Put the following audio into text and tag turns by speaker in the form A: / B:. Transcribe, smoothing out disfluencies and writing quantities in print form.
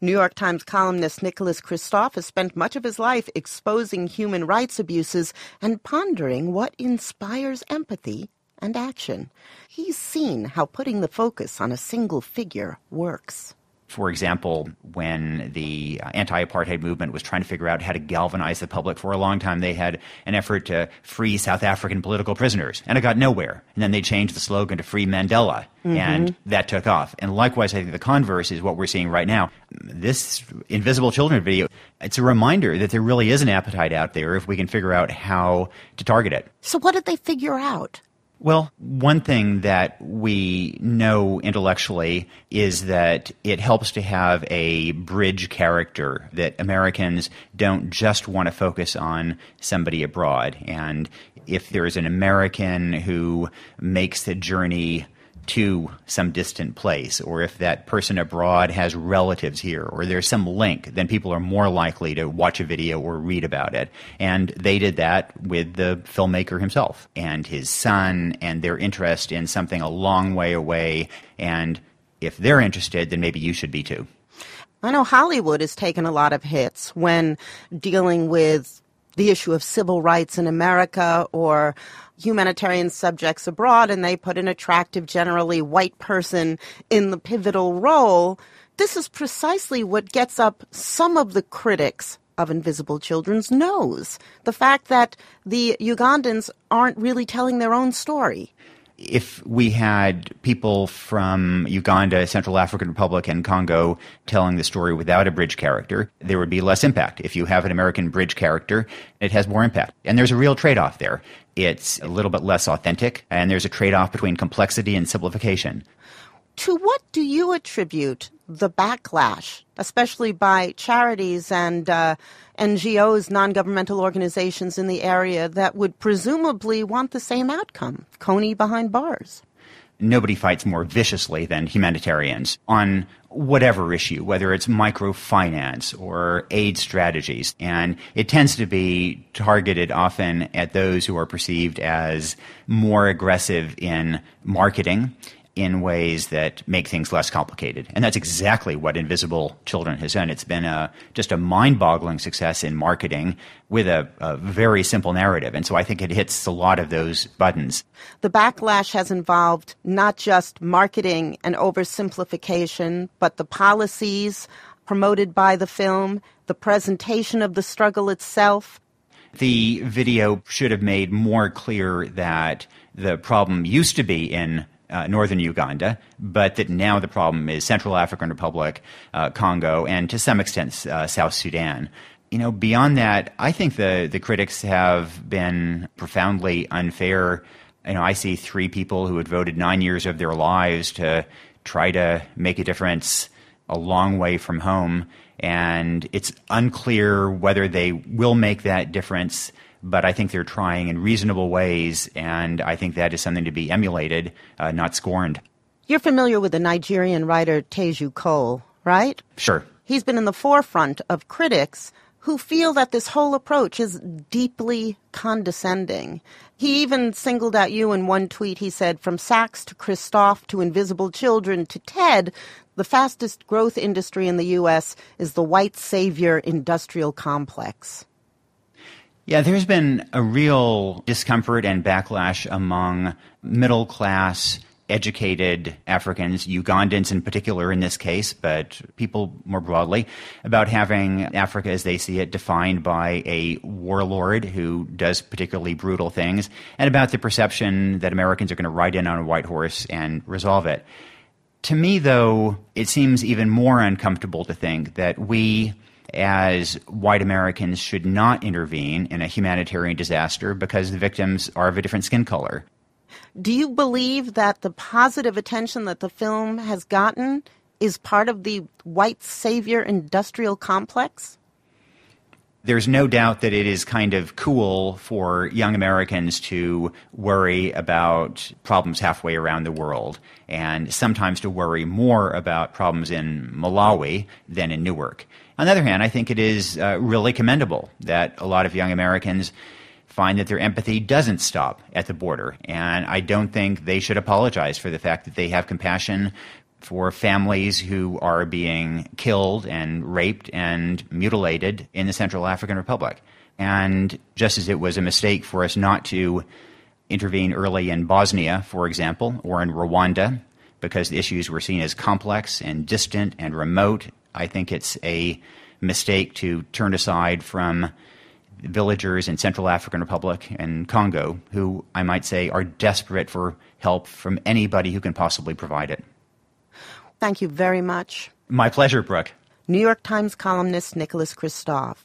A: New York Times columnist Nicholas Kristof has spent much of his life exposing human rights abuses and pondering what inspires empathy and action. He's seen how putting the focus on a single figure works.
B: For example, when the anti-apartheid movement was trying to figure out how to galvanize the public for a long time, they had an effort to free South African political prisoners, and it got nowhere. And then they changed the slogan to Free Mandela, and that took off. And likewise, I think the converse is what we're seeing right now. This Invisible Children video, it's a reminder that there really is an appetite out there if we can figure out how to target it.
A: So what did they figure out?
B: Well, one thing that we know intellectually is that it helps to have a bridge character, that Americans don't just want to focus on somebody abroad. And if there's an American who makes the journey to some distant place, or if that person abroad has relatives here, or there's some link, then people are more likely to watch a video or read about it. And they did that with the filmmaker himself and his son, and their interest in something a long way away. And if they're interested, then maybe you should be too.
A: I know Hollywood has taken a lot of hits when dealing with the issue of civil rights in America or humanitarian subjects abroad, and they put an attractive, generally white person in the pivotal role. This is precisely what gets up some of the critics of Invisible Children's nose. The fact that the Ugandans aren't really telling their own story.
B: If we had people from Uganda, Central African Republic, and Congo telling the story without a bridge character, there would be less impact. If you have an American bridge character, it has more impact. And there's a real trade-off there. It's a little bit less authentic, and there's a trade-off between complexity and simplification.
A: To what do you attribute the backlash, especially by charities and NGOs, non-governmental organizations in the area that would presumably want the same outcome, Kony behind bars?
B: Nobody fights more viciously than humanitarians on whatever issue, whether it's microfinance or aid strategies. And it tends to be targeted often at those who are perceived as more aggressive in marketing in ways that make things less complicated. And that's exactly what Invisible Children has done. It's been just a mind-boggling success in marketing with a very simple narrative. And so I think it hits a lot of those buttons.
A: The backlash has involved not just marketing and oversimplification, but the policies promoted by the film, the presentation of the struggle itself.
B: The video should have made more clear that the problem used to be in northern Uganda, but that now the problem is Central African Republic, Congo, and to some extent South Sudan. You know, beyond that, I think the critics have been profoundly unfair. You know, I see 3 people who had voted 9 years of their lives to try to make a difference a long way from home, and it's unclear whether they will make that difference. But I think they're trying in reasonable ways, and I think that is something to be emulated, not scorned.
A: You're familiar with the Nigerian writer Teju Cole, right?
B: Sure.
A: He's been in the forefront of critics who feel that this whole approach is deeply condescending. He even singled out you in one tweet. He said, from Sachs to Kristof to Invisible Children to TED, the fastest growth industry in the U.S. is the white savior industrial complex.
B: Yeah, there's been a real discomfort and backlash among middle-class, educated Africans, Ugandans in particular in this case, but people more broadly, about having Africa as they see it defined by a warlord who does particularly brutal things, and about the perception that Americans are going to ride in on a white horse and resolve it. To me, though, it seems even more uncomfortable to think that we, as white Americans, should not intervene in a humanitarian disaster because the victims are of a different skin color.
A: Do you believe that the positive attention that the film has gotten is part of the white savior industrial complex?
B: There's no doubt that it is kind of cool for young Americans to worry about problems halfway around the world, and sometimes to worry more about problems in Malawi than in Newark. On the other hand, I think it is really commendable that a lot of young Americans find that their empathy doesn't stop at the border. And I don't think they should apologize for the fact that they have compassion for families who are being killed and raped and mutilated in the Central African Republic. And just as it was a mistake for us not to intervene early in Bosnia, for example, or in Rwanda, because the issues were seen as complex and distant and remote, I think it's a mistake to turn aside from villagers in Central African Republic and Congo who, I might say, are desperate for help from anybody who can possibly provide it.
A: Thank you very much.
B: My pleasure, Brooke.
A: New York Times columnist Nicholas Kristof.